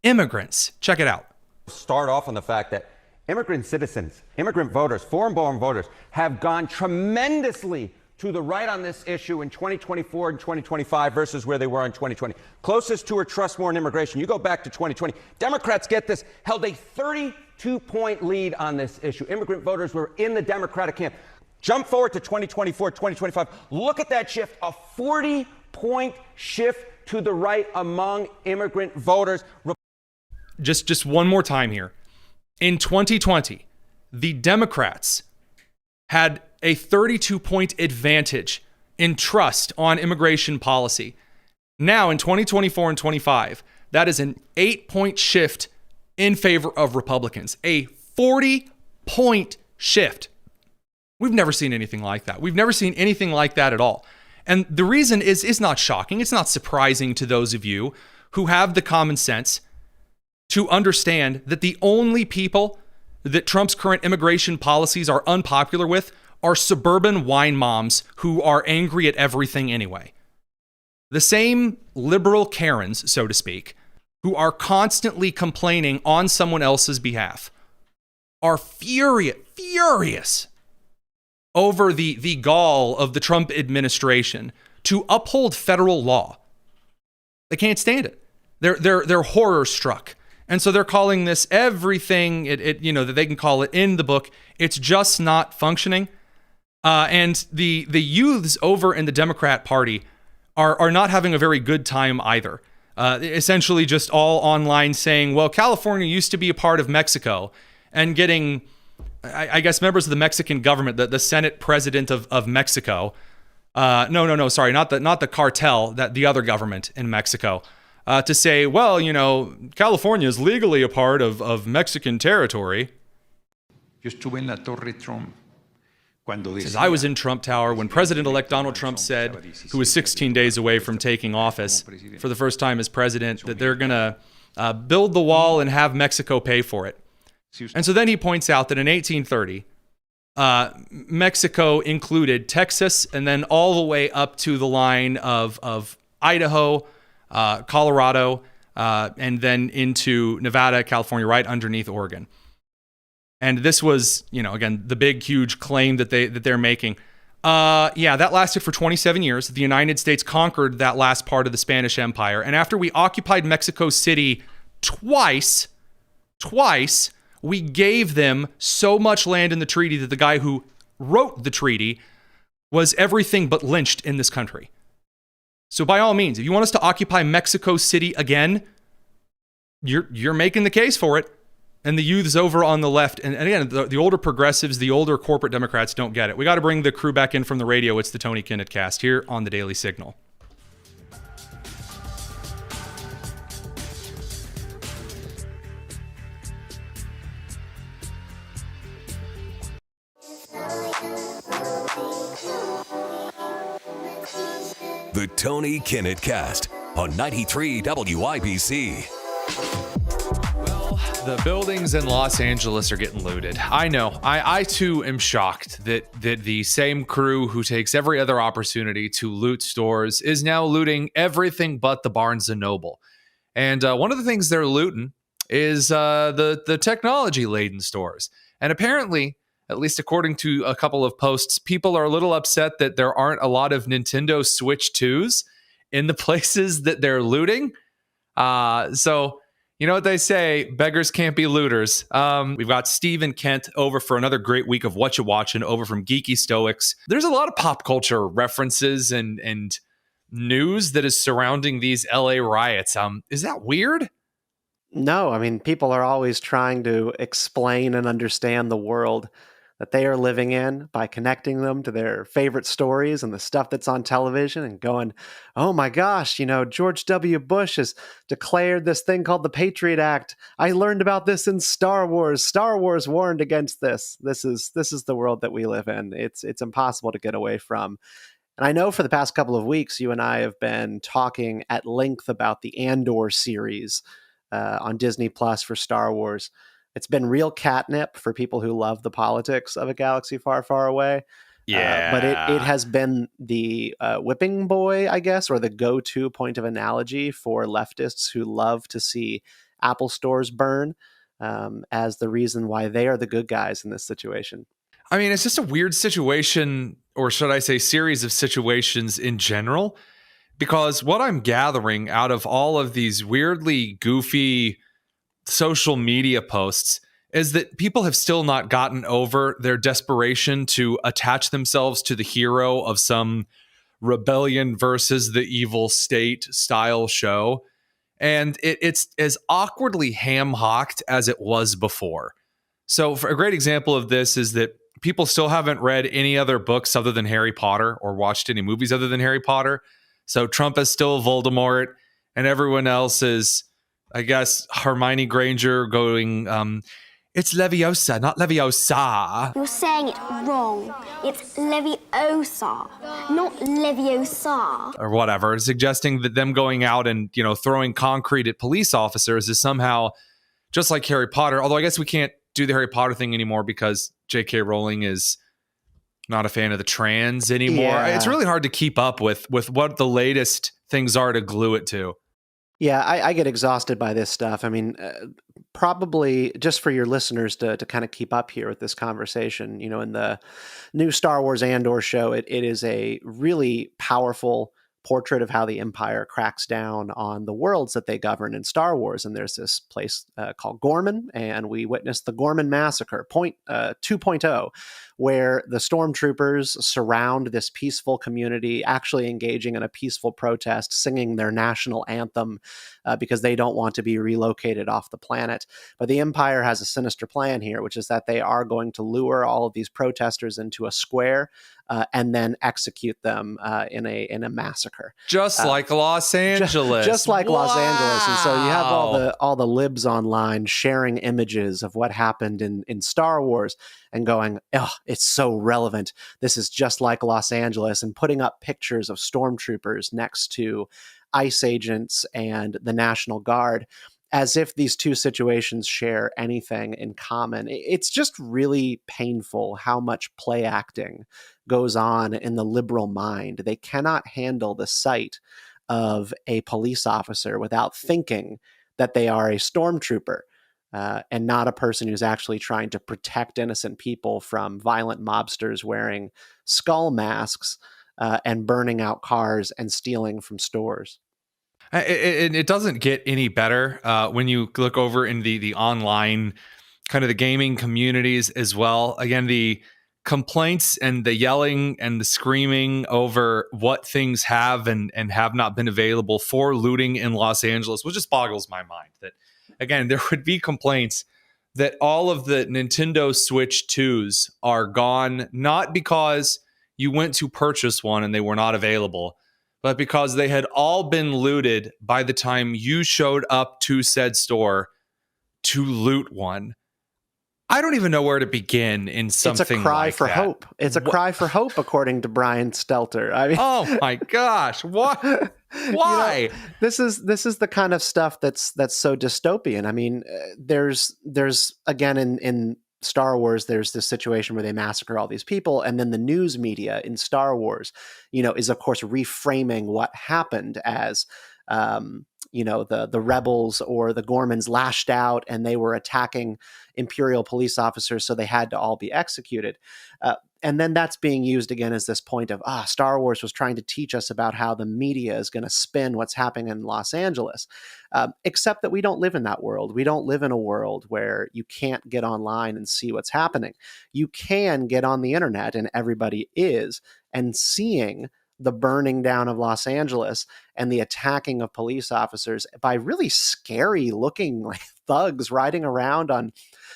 immigrants. Check it out. Start off on the fact that immigrant citizens, immigrant voters, foreign-born voters have gone tremendously to the right on this issue in 2024 and 2025 versus where they were in 2020. Closest to or trust more in immigration. You go back to 2020. Democrats, get this, held a 32-point lead on this issue. Immigrant voters were in the Democratic camp. Jump forward to 2024, 2025. Look at that shift, a 40-point shift to the right among immigrant voters. Just one more time here. In 2020, the Democrats had a 32-point advantage in trust on immigration policy. Now, in 2024 and 25, that is an 8-point shift in favor of Republicans. A 40-point shift. We've never seen anything like that. We've never seen anything like that at all. And the reason is not shocking. It's not surprising to those of you who have the common sense to understand that the only people that Trump's current immigration policies are unpopular with are suburban wine moms who are angry at everything anyway. The same liberal Karens, so to speak, who are constantly complaining on someone else's behalf are furious over the gall of the Trump administration to uphold federal law. They can't stand it. They're horror struck. And so they're calling this everything that they can call it in the book. It's just not functioning. And the youths over in the Democrat Party are not having a very good time either. Essentially just all online saying, well, California used to be a part of Mexico, and getting, I guess, members of the Mexican government, the Senate president of Mexico. Sorry, not the cartel, that the other government in Mexico, to say, well, California is legally a part of Mexican territory. Yo estuve en la Torre Trump Says, I was in Trump Tower when President-elect Donald Trump said, who was 16 days away from taking office for the first time as president, that they're going to build the wall and have Mexico pay for it. And so then he points out that in 1830, Mexico included Texas and then all the way up to the line of Idaho, Colorado, and then into Nevada, California, right underneath Oregon. And this was, again, the big, huge claim that they're making. That lasted for 27 years. The United States conquered that last part of the Spanish Empire. And after we occupied Mexico City twice, we gave them so much land in the treaty that the guy who wrote the treaty was everything but lynched in this country. So by all means, if you want us to occupy Mexico City again, you're making the case for it. And the youths over on the left, and again, the older progressives, the older corporate Democrats don't get it. We got to bring the crew back in from the radio. It's the Tony Kinnett Cast here on the Daily Signal. The Tony Kinnett Cast on 93 WIBC. The buildings in Los Angeles are getting looted. I know. I too am shocked that the same crew who takes every other opportunity to loot stores is now looting everything but the Barnes & Noble. And one of the things they're looting is the technology-laden stores. And apparently, at least according to a couple of posts, people are a little upset that there aren't a lot of Nintendo Switch 2s in the places that they're looting. So... you know what they say, beggars can't be looters. We've got Steve and Kent over for another great week of What You Watching over from Geeky Stoics. There's a lot of pop culture references and news that is surrounding these LA riots. Is that weird? No, I mean, people are always trying to explain and understand the world that they are living in by connecting them to their favorite stories and the stuff that's on television and going, oh my gosh, George W. Bush has declared this thing called the Patriot Act. I learned about this in Star Wars. Star Wars warned against this. This is the world that we live in. It's impossible to get away from. And I know for the past couple of weeks, you and I have been talking at length about the Andor series on Disney Plus for Star Wars. It's been real catnip for people who love the politics of a galaxy far, far away. Yeah. But it has been the whipping boy, I guess, or the go-to point of analogy for leftists who love to see Apple stores burn as the reason why they are the good guys in this situation. I mean, it's just a weird situation, or should I say series of situations in general, because what I'm gathering out of all of these weirdly goofy social media posts is that people have still not gotten over their desperation to attach themselves to the hero of some rebellion versus the evil state style show. And it's as awkwardly ham-hocked as it was before. So for a great example of this is that people still haven't read any other books other than Harry Potter or watched any movies other than Harry Potter. So Trump is still Voldemort and everyone else is, I guess, Hermione Granger going, it's Leviosa, not Leviosa. You're saying it wrong. It's Leviosa, not Leviosa. Or whatever, suggesting that them going out and, throwing concrete at police officers is somehow just like Harry Potter. Although I guess we can't do the Harry Potter thing anymore because J.K. Rowling is not a fan of the trans anymore. Yeah. It's really hard to keep up with what the latest things are to glue it to. Yeah, I get exhausted by this stuff. I mean, probably just for your listeners to kind of keep up here with this conversation, in the new Star Wars Andor show, it is a really powerful portrait of how the Empire cracks down on the worlds that they govern in Star Wars. And there's this place called Gorman, and we witnessed the Gorman Massacre 2.0, where the stormtroopers surround this peaceful community, actually engaging in a peaceful protest, singing their national anthem because they don't want to be relocated off the planet. But the Empire has a sinister plan here, which is that they are going to lure all of these protesters into a square and then execute them in a massacre. Just like Los Angeles. Just like Los Angeles. And so you have all the libs online sharing images of what happened in Star Wars and going, oh, it's so relevant. This is just like Los Angeles, and putting up pictures of stormtroopers next to ICE agents and the National Guard, as if these two situations share anything in common. It's just really painful how much play acting goes on in the liberal mind. They cannot handle the sight of a police officer without thinking that they are a stormtrooper and not a person who's actually trying to protect innocent people from violent mobsters wearing skull masks and burning out cars and stealing from stores. It doesn't get any better when you look over in the online, kind of the gaming communities as well. Again, the complaints and the yelling and the screaming over what things have and have not been available for looting in Los Angeles, which just boggles my mind. That, again, there would be complaints that all of the Nintendo Switch 2s are gone, not because you went to purchase one and they were not available, but because they had all been looted by the time you showed up to said store to loot one. I don't even know where to begin in something like that. It's a cry for hope. It's a cry for hope, according to Brian Stelter. I mean, oh my gosh, what? Why? This is the kind of stuff that's so dystopian. I mean, there's again in Star Wars, there's this situation where they massacre all these people, and then the news media in Star Wars, is of course reframing what happened as, the rebels or the Gormans lashed out and they were attacking Imperial police officers, so they had to all be executed. And then that's being used again as this point of, Star Wars was trying to teach us about how the media is going to spin what's happening in Los Angeles. Except that we don't live in that world. We don't live in a world where you can't get online and see what's happening. You can get on the internet, and everybody is, and seeing the burning down of Los Angeles and the attacking of police officers by really scary looking like thugs riding around on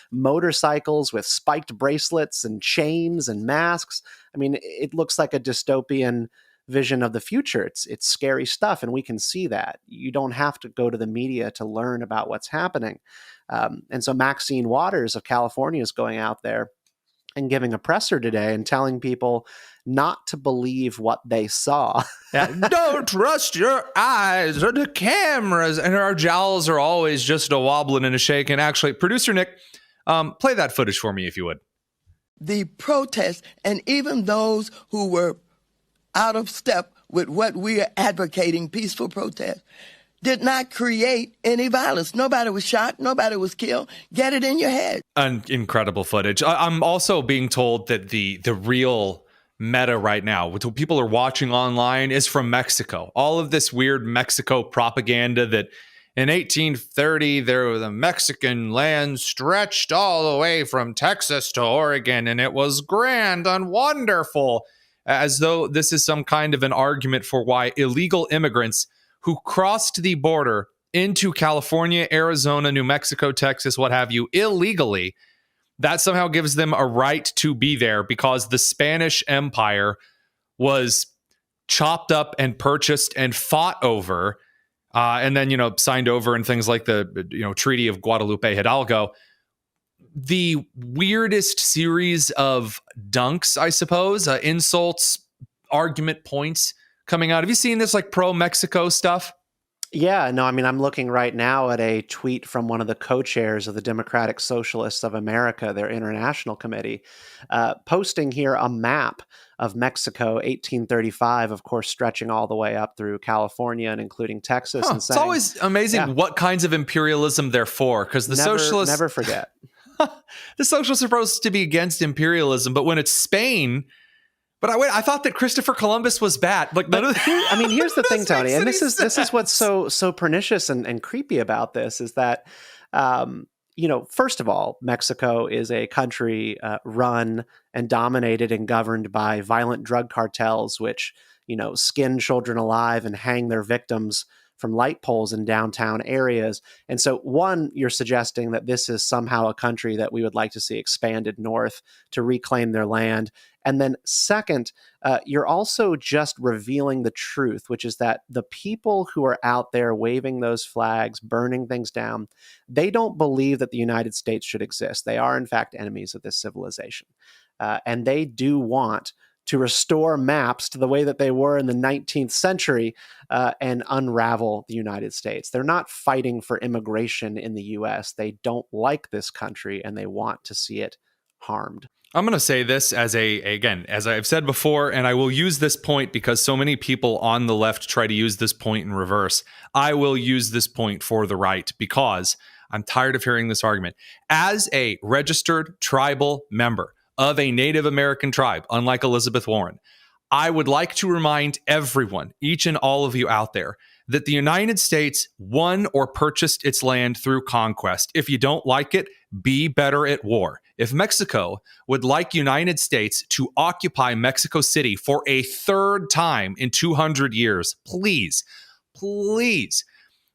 motorcycles with spiked bracelets and chains and masks. I mean, it looks like a dystopian vision of the future. It's scary stuff, and we can see that. You don't have to go to the media to learn about what's happening. And so Maxine Waters of California is going out there and giving a presser today and telling people not to believe what they saw. Don't trust your eyes or the cameras. And our jowls are always just a wobbling and a shaking. Actually, producer Nick, play that footage for me if you would. The protests, and even those who were out of step with what we are advocating, peaceful protest, did not create any violence. Nobody was shot. Nobody was killed. Get it in your head. Incredible footage. I'm also being told that the real meta right now, what people are watching online, is from Mexico. All of this weird Mexico propaganda that in 1830, there was a Mexican land stretched all the way from Texas to Oregon, and it was grand and wonderful, as though this is some kind of an argument for why illegal immigrants who crossed the border into California, Arizona, New Mexico, Texas, what have you, illegally, that somehow gives them a right to be there because the Spanish Empire was chopped up and purchased and fought over, and then, signed over in things like the, Treaty of Guadalupe Hidalgo. The weirdest series of dunks, I suppose, insults, argument points coming out. Have you seen this pro-Mexico stuff? Yeah, no, I mean, I'm looking right now at a tweet from one of the co-chairs of the Democratic Socialists of America, their international committee, posting here a map of Mexico, 1835, of course, stretching all the way up through California and including Texas. And saying, it's always amazing what kinds of imperialism they're for, because the socialists... Never forget. The socialists are supposed to be against imperialism, but when it's Spain... But I thought that Christopher Columbus was bad. Here's the thing, Tony, and this is what's so pernicious and creepy about this is that, first of all, Mexico is a country run and dominated and governed by violent drug cartels, which skin children alive and hang their victims from light poles in downtown areas. And so, one, you're suggesting that this is somehow a country that we would like to see expanded north to reclaim their land. And then second, you're also just revealing the truth, which is that the people who are out there waving those flags, burning things down, they don't believe that the United States should exist. They are, in fact, enemies of this civilization. And they do want to restore maps to the way that they were in the 19th century and unravel the United States. They're not fighting for immigration in the U.S. They don't like this country and they want to see it harmed. I'm going to say this again, as I've said before, and I will use this point because so many people on the left try to use this point in reverse. I will use this point for the right because I'm tired of hearing this argument. As a registered tribal member of a Native American tribe, unlike Elizabeth Warren, I would like to remind everyone, each and all of you out there, that the United States won or purchased its land through conquest. If you don't like it, be better at war. If Mexico would like United States to occupy Mexico City for a third time in 200 years, please,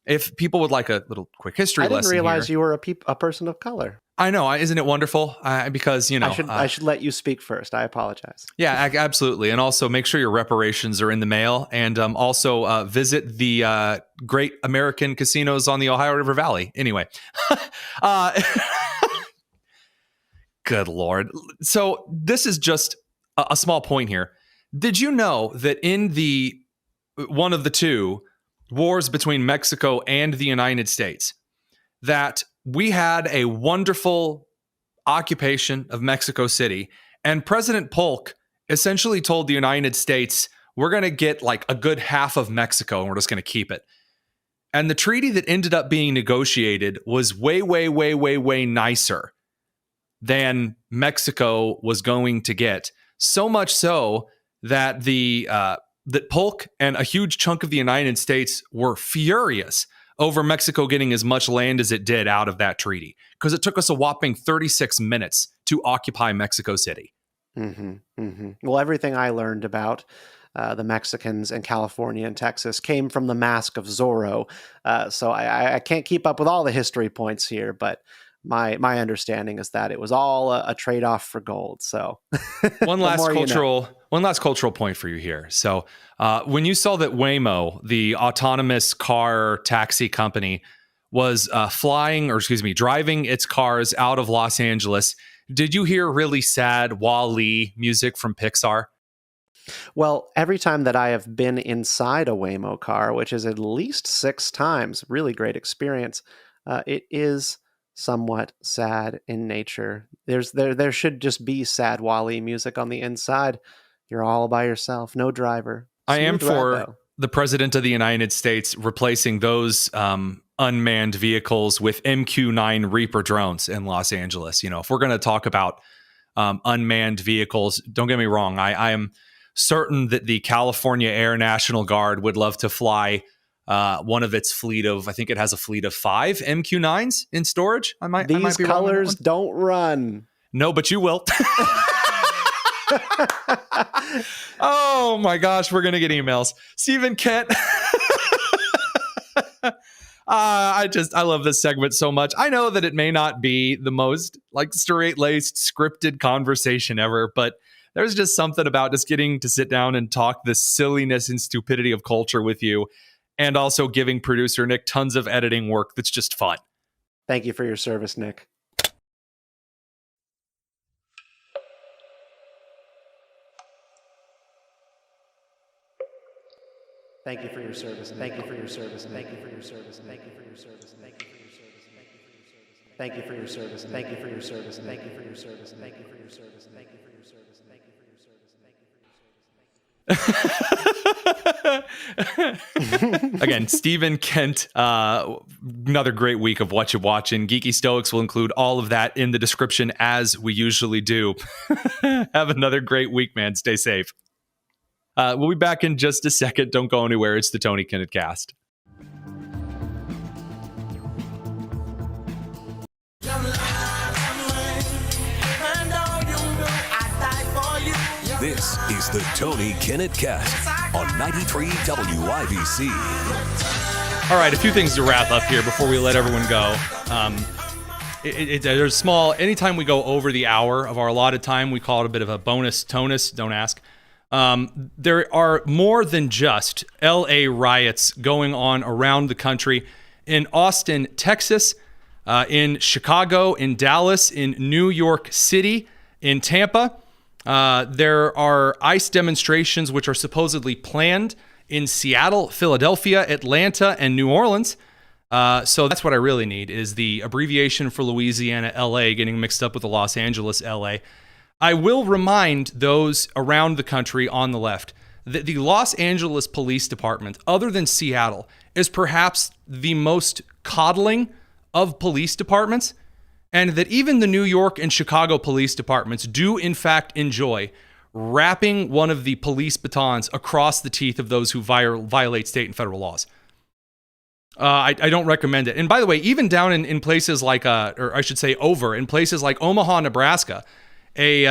if people would like a little quick history lesson I didn't realize here, you were a person of color. I know, isn't it wonderful? Because, I should let you speak first. I apologize. Yeah, absolutely. And also make sure your reparations are in the mail, and also visit the great American casinos on the Ohio River Valley. Anyway, good Lord. So this is just a small point here. Did you know that in the one of the two wars between Mexico and the United States, that we had a wonderful occupation of Mexico City, and President Polk essentially told the United States, we're going to get like a good half of Mexico and we're just going to keep it. And the treaty that ended up being negotiated was way nicer than Mexico was going to get. So much so that that Polk and a huge chunk of the United States were furious over Mexico getting as much land as it did out of that treaty, because it took us a whopping 36 minutes to occupy Mexico City. Well, everything I learned about the Mexicans in California and Texas came from the Mask of Zorro. So I can't keep up with all the history points here, but my understanding is that it was all a trade-off for gold. So one last cultural point for you here. So when you saw that Waymo, the autonomous car taxi company, was driving its cars out of Los Angeles, did you hear really sad Wall-E music from Pixar? Well, every time that I have been inside a Waymo car, which is at least 6 times, really great experience, it is somewhat sad in nature. There should just be sad Wall-E music on the inside. You're all by yourself, no driver. I am for the President of the United States replacing those unmanned vehicles with MQ-9 Reaper drones in Los Angeles. If we're going to talk about unmanned vehicles, don't get me wrong. I am certain that the California Air National Guard would love to fly one of its fleet of, I think it has a fleet of 5 MQ-9s in storage. These colors don't run. No, but you will. Oh my gosh, we're going to get emails. Stephen Kent. I love this segment so much. I know that it may not be the most straight-laced scripted conversation ever, but there's just something about just getting to sit down and talk the silliness and stupidity of culture with you, and also giving producer Nick tons of editing work that's just fun. Thank you for your service, Nick. Thank you for your service. Thank you for your service. Thank you for your service. Thank you for your service. Thank you for your service. Thank you for your service. Thank you for your service. Thank you for your service. Thank you for your service. Thank you for your service. Thank you for your service. Again, Stephen Kent, another great week of What You Watching. Geeky Stoics will include all of that in the description as we usually do. Have another great week, man. Stay safe. We'll be back in just a second. Don't go anywhere. It's the Tony Kinnett Cast. This is the Tony Kinnett Cast on 93 WIBC. All right, a few things to wrap up here before we let everyone go. There's small, anytime we go over the hour of our allotted time, we call it a bit of a bonus tonus, don't ask. There are more than just LA riots going on around the country. In Austin, Texas, in Chicago, in Dallas, in New York City, in Tampa. There are ICE demonstrations which are supposedly planned in Seattle, Philadelphia, Atlanta, and New Orleans. So that's what I really need, is the abbreviation for Louisiana, LA, getting mixed up with the Los Angeles, LA. I will remind those around the country on the left that the Los Angeles Police Department, other than Seattle, is perhaps the most coddling of police departments, and that even the New York and Chicago police departments do in fact enjoy wrapping one of the police batons across the teeth of those who violate state and federal laws. I don't recommend it. And by the way, even down in places like, or I should say in places like Omaha, Nebraska, a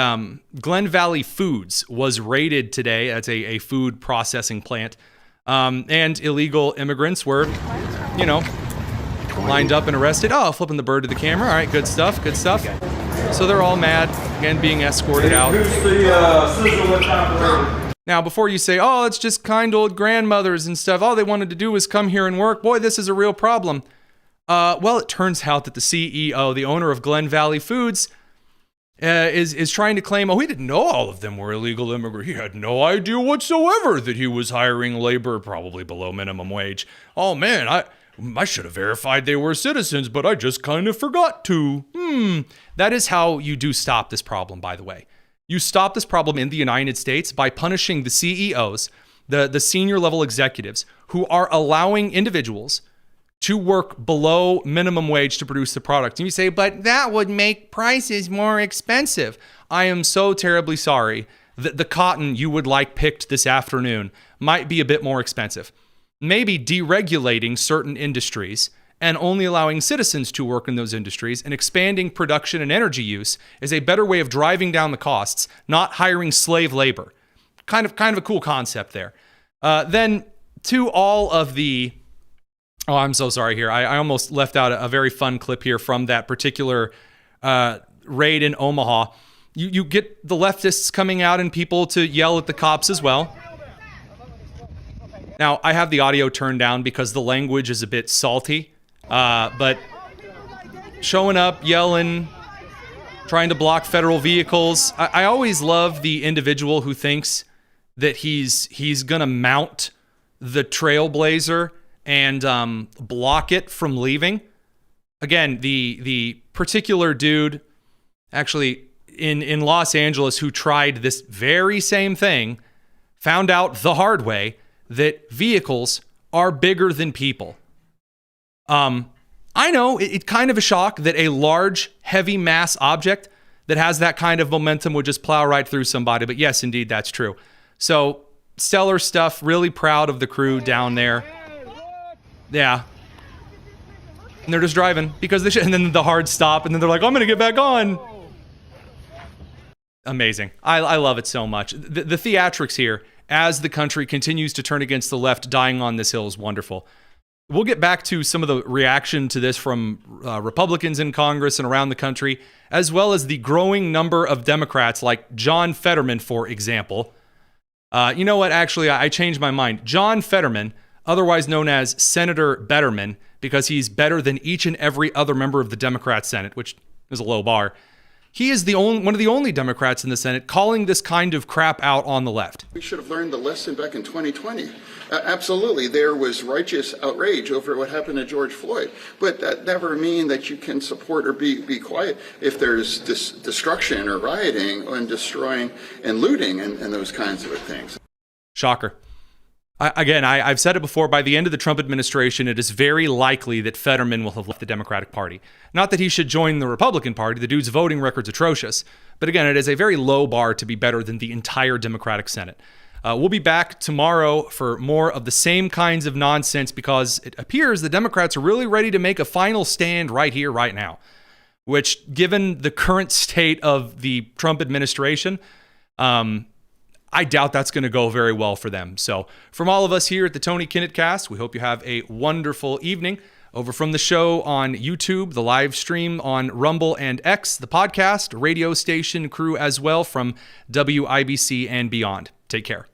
Glen Valley Foods was raided today. That's a food processing plant. And illegal immigrants were, lined up and arrested. Oh, flipping the bird to the camera. All right, good stuff, good stuff. So they're all mad, again, being escorted out. Now, before you say, oh, it's just kind old grandmothers and stuff, all they wanted to do was come here and work. Boy, this is a real problem. Well, it turns out that the CEO, the owner of Glen Valley Foods, is trying to claim, he didn't know all of them were illegal immigrants. He had no idea whatsoever that he was hiring labor probably below minimum wage. Oh, man, I should have verified they were citizens, but I just kind of forgot to. That is how you do stop this problem, by the way. You stop this problem in the United States by punishing the CEOs, the senior level executives, who are allowing individuals to work below minimum wage to produce the product. And you say, but that would make prices more expensive. I am so terribly sorry that the cotton you would like picked this afternoon might be a bit more expensive. Maybe deregulating certain industries and only allowing citizens to work in those industries and expanding production and energy use is a better way of driving down the costs, not hiring slave labor. Kind of a cool concept there. Then to all of the... Oh, I'm so sorry here. I almost left out a very fun clip here from that particular raid in Omaha. You get the leftists coming out and people to yell at the cops as well. Now, I have the audio turned down because the language is a bit salty, but showing up, yelling, trying to block federal vehicles. I always love the individual who thinks that he's gonna mount the trailblazer and block it from leaving. Again, the particular dude, actually in Los Angeles, who tried this very same thing, found out the hard way that vehicles are bigger than people. I know it's kind of a shock that a large, heavy mass object that has that kind of momentum would just plow right through somebody. But yes, indeed, that's true. So stellar stuff. Really proud of the crew down there. Yeah. And they're just driving because they should. And then the hard stop. And then they're like, I'm going to get back on. Amazing. I love it so much. The theatrics here, as the country continues to turn against the left, dying on this hill, is wonderful. We'll get back to some of the reaction to this from Republicans in Congress and around the country, as well as the growing number of Democrats like John Fetterman, for example. You know what? Actually, I changed my mind. John Fetterman, otherwise known as Senator Betterman, because he's better than each and every other member of the Democrat Senate, which is a low bar. He is one of the only Democrats in the Senate calling this kind of crap out on the left. We should have learned the lesson back in 2020. Absolutely, there was righteous outrage over what happened to George Floyd, but that never means that you can support or be quiet if there's destruction or rioting and destroying and looting and those kinds of things. Shocker. I've said it before, by the end of the Trump administration, it is very likely that Fetterman will have left the Democratic Party. Not that he should join the Republican Party, the dude's voting record's atrocious, but again, it is a very low bar to be better than the entire Democratic Senate. We'll be back tomorrow for more of the same kinds of nonsense because it appears the Democrats are really ready to make a final stand right here, right now, which, given the current state of the Trump administration, I doubt that's going to go very well for them. So from all of us here at the Tony Kinnett Cast, we hope you have a wonderful evening. Over from the show on YouTube, the live stream on Rumble and X, the podcast, radio station crew as well from WIBC and beyond. Take care.